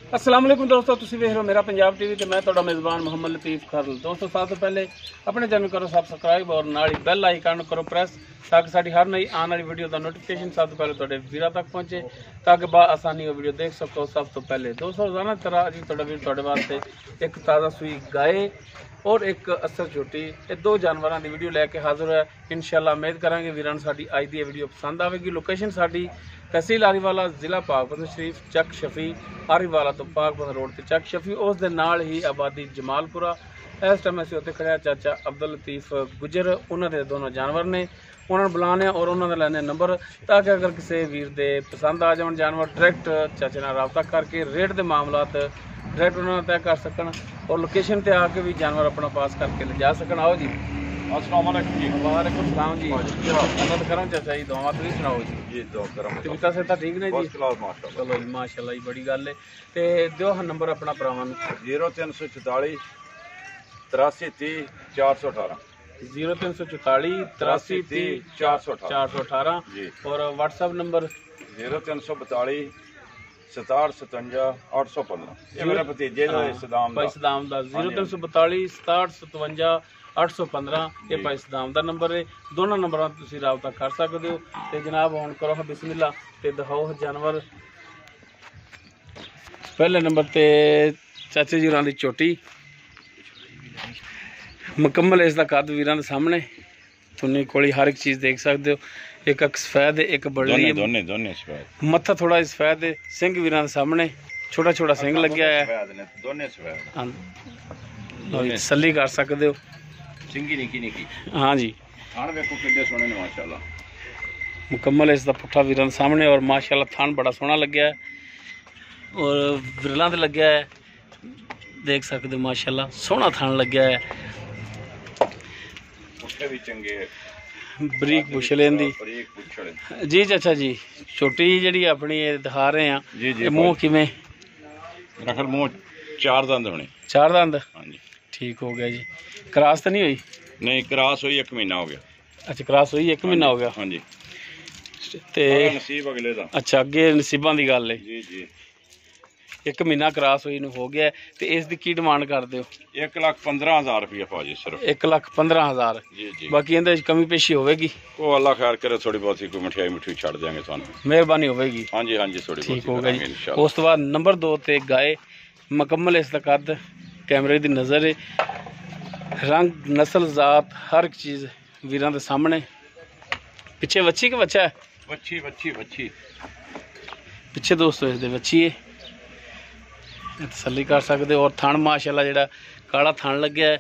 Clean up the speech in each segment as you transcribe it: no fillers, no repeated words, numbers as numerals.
अस्सलाम वालेकुम दोस्तों, तुसीं वेख रहे हो मेरा पंजाब टीवी ते मैं तुहाडा मेज़बान मोहम्मद लतीफ़ खरल। दोस्तों सब तो पहले अपने चैनल करो सब्सक्राइब और नाल ही बैल आइकन करो प्रेस ताकि साडी हर नई आने वाली वीडियो का नोटिफिकेशन सब तो पहले तुहाडे वीरां तक पहुंचे ताकि आसानी वो वीडियो देख सको। सब तो पहले दोस्तों रोजाना तरह अजी तुहाडा वीर तुहाडे वास्ते एक ताज़ा सूई गाय और एक असर झोटी ये दो जानवरों की वीडियो लैके हाजिर है। इंशाल्लाह उम्मीद करांगे वीरां नूं साडी अज दी वीडियो पसंद आएगी। लोकेशन साडी तहसील आरीवाला जिला पाकपतन शरीफ चक शफी आरीवाला तो पाकपतन रोड से चक शफी उस दे नाल ही आबादी जमालपुरा। इस टाइम असीं उत्थे खड़े चाचा अब्दुल लतीफ गुजर उन्होंने दोनों जानवर ने उन्होंने बुलाने और उन्होंने लैने नंबर ताकि अगर किसी वीर दे पसंद आ जाए जानवर डायरैक्ट चाचे नाल रबता करके रेट के मामलात डायरैक्ट उन्होंने तय कर सकन और लोकेशन पर आके भी जानवर अपना पास करके ले जा सकन। आओ जी। अस्सलाम वालेकुम जी। वालेकुम सलाम जी। मदद करो चाचा जी, दुआ तुसीं सुनाओ जी। जी दो करम तबीयत से ठीक ने जी? माशाल्लाह। चलो जी माशाल्लाह जी, बड़ी गल है। ते दिओ हा नंबर अपना भरावां नूं। 0344 83 30 418 0344 83 30 418 जी और व्हाट्सएप नंबर 0342 67 57 815। ये मेरा भतीजे दा सदाम दा भाई सदाम दा 0342 67 57 815 ये भाई सदाम दा नंबर है। दोनों नंबरों तुसीं राबता कर सकते हो। ते जनाब हुण करो बिस्मिल्लाह ते दिखाओ जानवर। पहले नंबर ते चाचे जी होरां दी चोटी मुकम्मल इसका कद वीरां दे सामने तुन्नी कोली हर एक चीज़ देख सकते हो। एक अख सफेद है एक बड़ी दोने दोने सफेद मत्था थोड़ा सफेद है। सिंह वीरां दे सामने छोटा छोटा सिंह लग्या है। दोने सफेद तसल्ली कर सकते हो। सिंगी निकी निकी हाँ जी थान वेखो किड्डे सोहणे ने माशाल्लाह। मुकम्मल इसका पुट्ठा वीरां दे सामने और माशाल्लाह थान बड़ा सोहना लग्या है और विरलां ते लग्या है देख सकते हो। माशाल्लाह सोहना थान लग्या है। उसके भी चंगे बरीक पुछले दी बरीक पुछले जी चाचा जी। छोटी जी अपनी दिखा रहे हैं जी जी। मुँह किवें रखल मुँह चार दंद होने। चार दंद हाँ जी ठीक हो गया जी। क्रॉस तो नहीं हुई? नहीं क्रॉस हुई 1 महीना हो गया। अच्छा क्रॉस हुई 1 महीना हो गया। हाँ जी ते नसीब अगले दा। अच्छा अगे नसीबां दी गल है। जी जी 1 महीना क्रॉस हुई हो गया ते इस दी की डिमांड करते हो? 1,15,000 रुपया भाजी सिर्फ 1,15,000। जी जी बाकी इहदे च कमी पेशी होगी? वो अल्लाह खैर करे थोड़ी बहुत कोई मिठाई मिठाई छड़ देंगे तुहानू मेहरबानी होगी। हाँ जी हाँ जी थोड़ी ठीक बहुत हो गया जी। उस तो बाद नंबर 2 ते गाय मुकम्मल इसका कद कैमरे की नज़र है रंग नस्ल जात हर एक चीज़ वीरां दे सामने। पिछे बच्ची के बच्चा है? बच्ची बच्ची बच्ची पिछे दोस्तों इस बच्ची है तसल्ली कर सकते हो। और थान माशाल्लाह जेड़ा काला थान लग्या है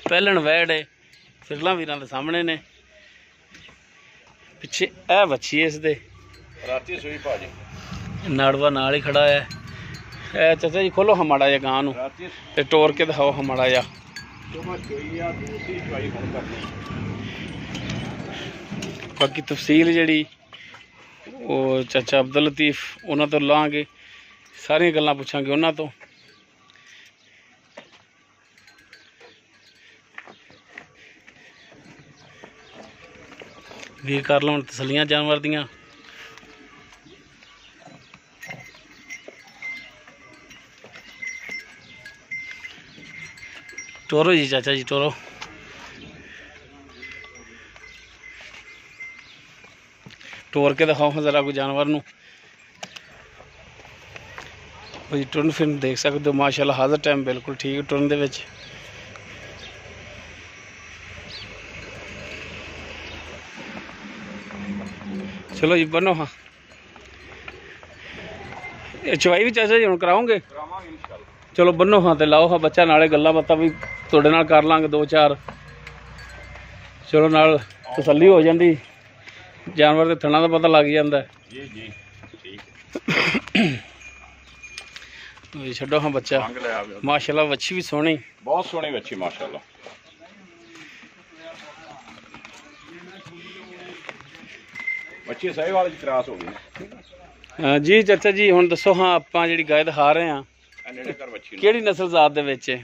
पहलन वैड है फिरला वीरां दे सामने ने। पिछे ए बच्ची है इसदे राती सोई भाजी नाड़वा नाल ही खड़ा है। ए चाचा जी खोलो हम माड़ा जा गां नूं राती ते टोर के दिखाओ हम माड़ा जा। बाकी तफसील जी वो चाचा अब्दुल लतीफ उन्होंने तो लाँगे सारिया गल्लां पुछांगे उन्होंने तो। वीर कर लो तसलियां जानवर दियां। टोरो जी चाचा जी टोरो। टोर के दिखाओ जरा कोई जानवर नूं। जी टुरन फिरन देख सकते हो माशाल्लाह हाजर टाइम बिल्कुल ठीक टुरन दे विच। चलो जी बनो हाँ चवाई भी चाचा जी हुण कराओगे? चलो बनो हाँ तो लाओ हाँ बच्चा नाले गल्लां बातां भी तुहाडे नाल कर लांगे 2-4। चलो नाल तसल्ली हो जाती जानवर के थणा का पता लग जाता है। जी जी ठीक छो हाँ बच्चा माशाल्लाह बच्ची भी सोहनी बहुत सोहनी बच्ची माशाल्लाह। बच्ची सही वाले क्रॉस हो गई। जी चाचा जी हुण दसो हाँ आपां जिहड़ी गाय दिखा रहे हैं किहड़ी नस्ल जात दे विच है?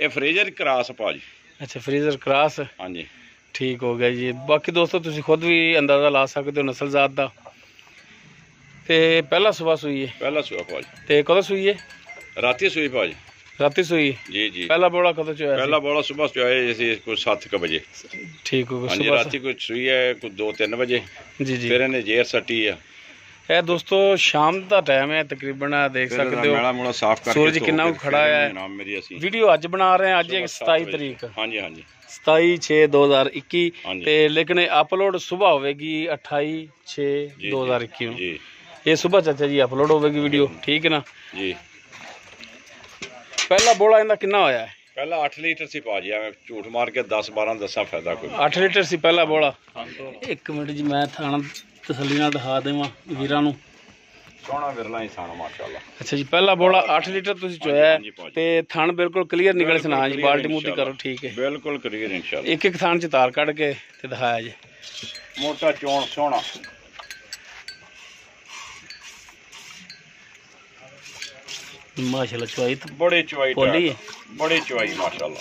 ये फ्रीजर क्रॉस भाजी। अच्छा फ्रीजर क्रॉस। हाँ जी ठीक हो गया जी। बाकी दोस्तों तुसीं खुद भी अंदाज़ा ला सकते हो नस्ल जात का। ਤੇ ਪਹਿਲਾ ਸੂਆ ਸੂਈ ਹੈ? ਪਹਿਲਾ ਸੂਆ ਭਾਜੀ। ਤੇ ਕਦੋਂ ਸੂਈ ਹੈ? ਰਾਤੀ ਸੂਈ ਭਾਜੀ। ਰਾਤੀ ਸੂਈ? ਜੀ ਜੀ। ਪਹਿਲਾ ਬੋਲਾ ਕਦੋਂ ਚੋਇਆ? ਪਹਿਲਾ ਬੋਲਾ ਸਵੇਰ ਚੋਇਆ ਸੀ ਕੋਈ 7 ਵਜੇ। ਠੀਕ ਹੋ ਹਾਂਜੀ, ਰਾਤੀ ਕੋਈ ਸੂਈ ਹੈ ਕੋਈ 2-3 ਵਜੇ। ਜੀ ਜੀ। ਫਿਰ ਇਹਨੇ ਜੇਰ ਸੱਟੀ ਆ। ਇਹ ਦੋਸਤੋ ਸ਼ਾਮ ਦਾ ਟਾਈਮ ਹੈ ਤਕਰੀਬਨ, ਦੇਖ ਸਕਦੇ ਹੋ ਮੇਲਾ ਮੂਲਾ ਸਾਫ਼ ਕਰਕੇ ਸੂਰਜ ਕਿੰਨਾ ਖੜਾ ਹੈ। ਵੀਡੀਓ ਅੱਜ ਬਣਾ ਰਹੇ ਹਾਂ, ਅੱਜ 27 ਤਰੀਕ। ਹਾਂਜੀ ਹਾਂਜੀ, 27/6/2021 ਤੇ ਲੇਕਿਨ ਅਪਲੋਡ ਸਵੇਰ ਹੋਵੇਗੀ 28/6/2021 ਨੂੰ। ਇਹ ਸਵੇਰ ਚਾਚਾ ਜੀ ਅਪਲੋਡ ਹੋਵੇਗੀ ਵੀਡੀਓ, ਠੀਕ ਹੈ ਨਾ ਜੀ। ਪਹਿਲਾ ਬੋਲਾ ਇਹਦਾ ਕਿੰਨਾ ਹੋਇਆ ਹੈ? ਪਹਿਲਾ 8 ਲੀਟਰ ਸੀ ਭਾਜੀ, ਐਵੇਂ ਝੂਠ ਮਾਰ ਕੇ 10-12 ਦੱਸਾਂ ਫਾਇਦਾ ਕੋਈ। 8 ਲੀਟਰ ਸੀ ਪਹਿਲਾ ਬੋਲਾ। ਇੱਕ ਮਿੰਟ ਜੀ ਮੈਂ ਥਾਣਾ ਤਸੱਲੀ ਨਾਲ ਦਿਖਾ ਦੇਵਾਂ ਵੀਰਾਂ ਨੂੰ। ਸੋਹਣਾ ਵਿਰਲਾ ਹੀ ਸਾਣਾ ਮਾਸ਼ਾਅੱਲਾ। ਅੱਛਾ ਜੀ, ਪਹਿਲਾ ਬੋਲਾ 8 ਲੀਟਰ ਤੁਸੀਂ ਚੋਇਆ ਤੇ ਥਣ ਬਿਲਕੁਲ ਕਲੀਅਰ ਨਿਕਲ ਸੁਣਾ ਜੀ, ਬਾਲਟੀ ਮੂਤੀ ਕਰੋ, ਠੀਕ ਹੈ ਬਿਲਕੁਲ ਕਲੀਅਰ ਇਨਸ਼ਾਅੱਲਾ। ਇੱਕ ਥਣ ਚ ਤਾਰ ਕੱਢ ਕੇ ਤੇ ਦਿਖਾਇਆ ਜੀ। ਮੋਟਾ ਚੋਣ ਸੋਹਣਾ ਮਾਸ਼ਾਅੱਲਾ, ਚਵਾਈ ਬੜੀ ਚਵਾਈ ਬੋਲੀ ਹੈ, ਬੜੀ ਚਵਾਈ ਮਾਸ਼ਾਅੱਲਾ।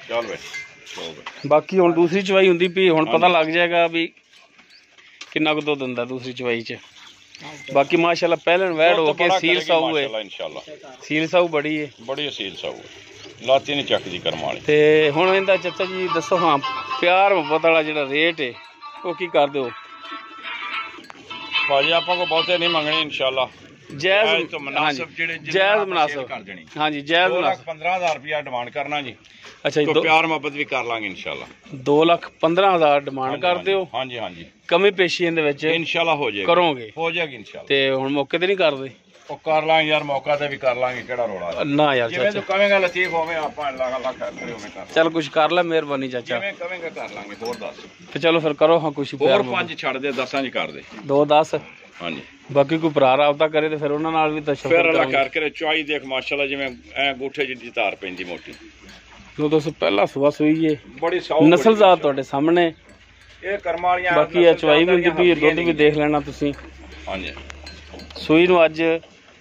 ਚੱਲ ਵੇ ਬਾਕੀ ਹੁਣ ਦੂਸਰੀ ਚਵਾਈ ਹੁੰਦੀ ਪਈ, ਹੁਣ ਪਤਾ ਲੱਗ ਜਾਏਗਾ ਵੀ ਕਿੰਨਾ ਕੁ ਦੁੱਧ ਦਿੰਦਾ ਦੂਸਰੀ ਚਵਾਈ ਚ। ਬਾਕੀ ਮਾਸ਼ਾਅੱਲਾ ਪਹਿਲਣ ਵੈੜ ਹੋ ਕੇ ਸੀਲ ਸਾਊ ਹੈ ਇਨਸ਼ਾਅੱਲਾ। ਸੀਲ ਸਾਊ ਬੜੀ ਹੈ, ਬੜੀ ਸੀਲ ਸਾਊ ਹੈ, ਲਾਤੀ ਨਹੀਂ ਚੱਕਦੀ ਕਰਮ ਵਾਲੀ। ਤੇ ਹੁਣ ਇਹਦਾ ਚਾਚਾ ਜੀ ਦੱਸੋ, ਹਾਂ ਪਿਆਰ ਮੁਹੱਬਤ ਵਾਲਾ ਜਿਹੜਾ ਰੇਟ ਹੈ ਉਹ ਕੀ ਕਰ ਦਿਓ ਭਾਜੀ? ਆਪਾਂ ਕੋ ਬਹੁਤੇ ਨਹੀਂ ਮੰਗਣੇ ਇਨਸ਼ਾਅੱਲਾ, ਜਾਇਜ਼ ਤੋਂ ਮੁਨਾਸਿਬ, ਜਿਹੜੇ ਜਾਇਜ਼ ਮੁਨਾਸਿਬ ਕਰ ਦੇਣੀ। ਹਾਂਜੀ ਜਾਇਜ਼ ਮੁਨਾਸਿਬ। 2,15,000 ਰੁਪਇਆ ਡਿਮਾਂਡ ਕਰਨਾ ਜੀ। ਅੱਛਾ ਜੀ, ਪਿਆਰ ਮੁਹੱਬਤ ਵੀ ਕਰ ਲਾਂਗੇ ਇਨਸ਼ਾਅੱਲਾ। 2,15,000 ਡਿਮਾਂਡ ਕਰ ਦਿਓ। ਹਾਂਜੀ ਹਾਂਜੀ, ਕਮੀ ਪੇਸ਼ੀ ਇਹਦੇ ਵਿੱਚ ਇਨਸ਼ਾਅੱਲਾ ਹੋ ਜਾਏਗੀ, ਕਰੋਗੇ? ਹੋ ਜਾਏਗੀ ਇਨਸ਼ਾਅੱਲਾ। ਤੇ ਹੁਣ ਮੌਕੇ ਤੇ ਨਹੀਂ ਕਰਦੇ? ਉਹ ਕਰ ਲਾਂਗੇ ਯਾਰ, ਮੌਕਾ ਤੇ ਵੀ ਕਰ ਲਾਂਗੇ, ਕਿਹੜਾ ਰੋਲਾ ਨਾ ਯਾਰ। ਜਿਵੇਂ ਤੂੰ ਕਹੇਂਗਾ ਲਤੀਫ ਹੋਵੇ, ਆਪਾਂ ਲੱਖ ਕਰੇ ਹੋਵੇ ਕਰ। ਚੱਲ ਕੁਝ ਕਰ ਲੈ, ਮਿਹਰਬਾਨੀ ਚਾਚਾ। ਜਿਵੇਂ ਕਹੇਂਗਾ ਕਰ ਲਾਂਗੇ। ਹੋਰ ਦੱਸ ਤੇ ਚਲੋ ਫਿਰ ਕਰੋ ਹਾਂ ਕੁਝ। ਹੋਰ 5 ਛੱਡ ਦੇ, 10 ਚ ਕਰ ਦੇ। 2-10 ਹਾਂਜੀ। ਬਾਕੀ ਕੋਈ ਭਰਾ ਰਾਬਤਾ ਕਰੇ ਤੇ ਫਿਰ ਉਹਨਾਂ ਨਾਲ ਵੀ ਤਾਂ ਫਿਰ ਅੱਲਾ ਕਰਕੇ ਚੁਆਈ ਦੇਖ ਮਾਸ਼ਾਅੱਲਾ, ਜਿਵੇਂ ਐ ਗੂਠੇ ਜਿੱਡੀ ਤਾਰ ਪੈਂਦੀ ਮੋਟੀ। ਲੋ ਦੋਸਤੋ ਪਹਿਲਾ ਸੂਆ ਸੂਈ ਹੈ, ਬੜੀ ਨਸਲਜ਼ਾਤ ਤੁਹਾਡੇ ਸਾਹਮਣੇ। ਇਹ ਕਰਮਾਂ ਵਾਲੀਆਂ। ਬਾਕੀ ਇਹ ਚਵਾਈ ਵੀ ਹੁੰਦੀ ਪਈ, ਦੁੱਧ ਵੀ ਦੇਖ ਲੈਣਾ ਤੁਸੀਂ। ਹਾਂਜੀ, ਸੂਈ ਨੂੰ ਅੱਜ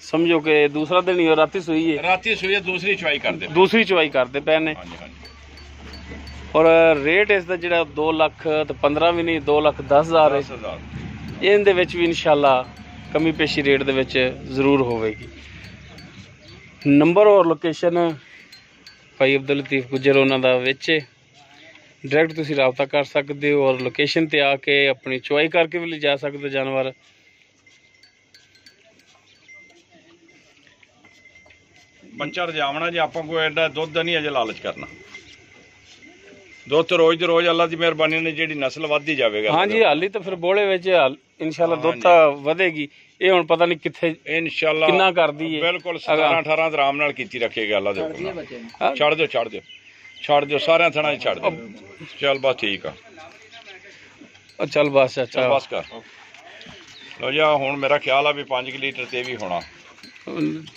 ਸਮਝੋ ਕਿ ਦੂਸਰਾ ਦਿਨ ਹੀ, ਰਾਤੀ ਸੂਈ ਹੈ। ਰਾਤੀ ਸੂਈ ਹੈ, ਦੂਸਰੀ ਚਵਾਈ ਕਰਦੇ, ਦੂਸਰੀ ਚਵਾਈ ਕਰਦੇ ਪਏ ਨੇ। ਹਾਂਜੀ ਹਾਂਜੀ। ਔਰ ਰੇਟ ਇਸ ਦਾ ਜਿਹੜਾ 2 ਲੱਖ ਤੇ 15 ਵੀ ਨਹੀਂ, 2,10,000 ਹੈ। ਇਹਦੇ ਵਿੱਚ ਵੀ ਇਨਸ਼ਾਅੱਲਾ ਕਮੀ ਪੇਸ਼ੀ ਰੇਟ ਦੇ ਵਿੱਚ ਜ਼ਰੂਰ ਹੋਵੇਗੀ। ਨੰਬਰ ਔਰ ਲੋਕੇਸ਼ਨ ਭਾਈ ਅਬਦੁਲ ਲਤੀਫ ਗੁੱਜਰ ਉਹਨਾਂ ਦਾ ਵਿੱਚ ਡਾਇਰੈਕਟ ਤੁਸੀਂ ਰਾਬਤਾ ਕਰ ਸਕਦੇ ਹੋ, ਔਰ ਲੋਕੇਸ਼ਨ ਤੇ ਆ ਕੇ ਆਪਣੀ ਚੁਆਈ ਕਰਕੇ ਵੀ ਲਿਜਾ ਸਕਦੇ ਜਾਨਵਰ। ਬੱਚਾ ਰਜਾਵਣਾ ਜੀ, ਆਪਾਂ ਕੋਈ ਐਡਾ ਦੁੱਧ ਦਾ ਨਹੀਂ ਅਜੇ ਲਾਲਚ ਕਰਨਾ। ਦੁੱਧ ਰੋਜ਼ ਦੇ ਰੋਜ਼ ਅੱਲਾ ਦੀ ਮਿਹਰਬਾਨੀ ਨਾਲ ਜਿਹੜੀ ਨਸਲ ਵੱਧਦੀ ਜਾਵੇਗਾ। ਹਾਂਜੀ, ਹਾਲੀ ਤਾਂ ਫਿਰ ਬੋਲੇ ਵਿੱਚ ਇਨਸ਼ਾਅੱਲਾ ਦੁੱਧ ਤਾਂ ਵਧੇਗੀ। ਇਹ ਹੁਣ ਪਤਾ ਨਹੀਂ ਕਿੱਥੇ ਇਨਸ਼ਾਅੱਲਾ ਕਿੰਨਾ ਕਰਦੀ ਹੈ। ਬਿਲਕੁਲ 17-18 ਆਰਾਮ ਨਾਲ ਕੀਤੀ ਰੱਖੇਗਾ ਅੱਲਾ ਦੇ ਹੁਕਮ ਨਾਲ। ਛੱਡ ਦਿਓ ਛੱਡ ਦਿਓ ਛੱਡ ਦਿਓ, ਸਾਰਿਆਂ ਥਣਾ ਛੱਡ ਦਿਓ। ਚੱਲ ਬਸ ਠੀਕ ਆ, ਚੱਲ ਬਸ ਅੱਛਾ ਬਸ ਕਰ ਲੋ ਜੀ। ਹੁਣ ਮੇਰਾ ਖਿਆਲ ਆ ਵੀ 5 ਲੀਟਰ ਤੇ ਵੀ ਹੋਣਾ।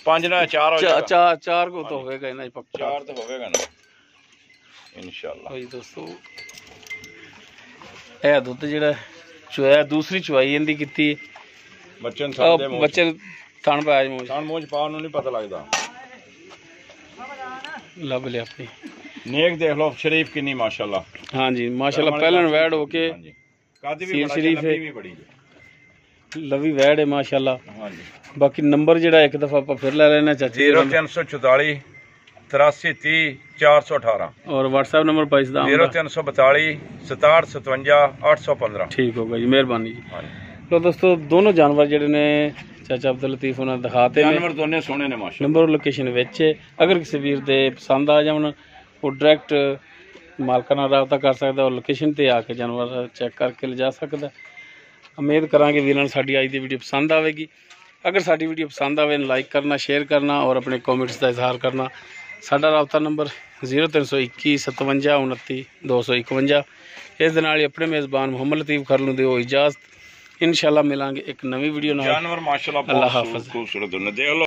5 ਨਾਲ 4 ਹੋ ਜਾਏਗਾ। 4 ਕੋ ਤਾਂ ਹੋਵੇਗਾ ਨਾ ਪੱਕਾ, 4 ਤਾਂ ਹੋਵੇਗਾ ਨਾ ਇਨਸ਼ਾਅੱਲਾ। ਭਾਈ ਦੋਸਤੋ ਇਹ ਦੁੱਧ ਜਿਹੜਾ ਚੁਆਇਆ, ਦੂਸਰੀ ਚੁਆਈ ਇਹਦੀ ਕੀਤੀ ਬੱਚੇ ਥਣ ਪਾਇਆ ਮੂੰਹ, ਥਣ ਮੂੰਹ ਚ ਪਾ, ਉਹਨੂੰ ਨਹੀਂ ਪਤਾ ਲੱਗਦਾ। ਲੱਭ ਲਿਆ ਆਪਣੀ ਨੇਕ, ਦੇਖ ਲਓ ਸ਼ਰੀਫ ਕਿੰਨੀ ਮਾਸ਼ਾਅੱਲਾ। ਹਾਂਜੀ ਮਾਸ਼ਾਅੱਲਾ, ਪਹਿਲਣ ਵੈੜ ਹੋ ਕੇ ਕਾਦੀ ਵੀ ਸ਼ਰੀਫ ਹੈ, ਲਵੀ ਵੈੜ ਹੈ ਮਾਸ਼ਾਅੱਲਾ। ਹਾਂਜੀ, ਬਾਕੀ ਨੰਬਰ ਜਿਹੜਾ ਇੱਕ ਦਫਾ ਆਪਾਂ ਫਿਰ ਲੈ ਲੈਣਾ ਚਾਚੀ। 0344 83 30 418 ਔਰ WhatsApp ਨੰਬਰ ਪਾਈਸ ਦਾ 0342 67 57 815। ਠੀਕ ਹੋਗਾ ਜੀ, ਮਿਹਰਬਾਨੀ ਜੀ। ਲੋ ਦੋਸਤੋ ਦੋਨੋਂ ਜਾਨਵਰ ਜਿਹੜੇ ਨੇ ਚਾਚਾ ਅਬਦੁਲ ਲਤੀਫ ਉਹਨਾਂ ਦਿਖਾਤੇ ਨੇ, ਜਾਨਵਰ ਦੋਨੇ ਸੋਹਣੇ ਨੇ ਮਾਸ਼ਾਅੱਲਾ। ਨੰਬਰ ਲੋਕੇਸ਼ਨ ਵਿੱਚ ਅਗਰ ਕਿਸੇ ਵੀਰ ਦੇ ਪਸੰਦ ਆ ਜਾਣ, ਉਹ ਡਾਇਰੈਕਟ ਮਾਲਕਾਂ ਨਾਲ ਰਾਬਤਾ ਕਰ ਸਕਦਾ, ਔਰ ਲੋਕੇਸ਼ਨ ਤੇ ਆ ਕੇ ਜਾਨਵਰ ਚੈੱਕ ਕਰਕੇ ਲਿਜਾ ਸਕਦਾ। ਉਮੀਦ ਕਰਾਂਗੇ ਵੀਰਾਂ ਨੂੰ ਸਾਡੀ ਅੱਜ ਦੀ ਵੀਡੀਓ ਪਸੰਦ ਆਵੇਗੀ। ਅਗਰ ਸਾਡੀ ਵੀਡੀਓ ਪਸੰਦ ਆਵੇ, ਲਾਈਕ ਕਰਨਾ, ਸ਼ੇਅਰ ਕਰਨਾ ਔਰ ਆਪਣੇ ਕਮੈਂਟਸ ਦਾ ਇਜ਼ਹਾਰ ਕਰਨਾ। ਸਾਡਾ ਰਾਬਤਾ ਨੰਬਰ 0321 57 29 251। ਇਸ ਦੇ ਨਾਲ ਹੀ ਆਪਣੇ ਮੇਜ਼ਬਾਨ ਮੁਹੰਮਦ ਲਤੀਫ ਖਰਲ ਨੂੰ ਦਿਓ ਇਜਾਜ਼ਤ। ਇਨਸ਼ਾਅੱਲਾ ਮਿਲਾਂਗੇ ਇੱਕ ਨਵੀਂ ਵੀਡੀਓ ਨਾਲ। ਜਾਨਵਰ ਮਾਸ਼ਾਅੱਲਾ ਬਹੁਤ ਖੂਬਸੂਰਤ ਨੇ, ਦੇਖ ਲਓ।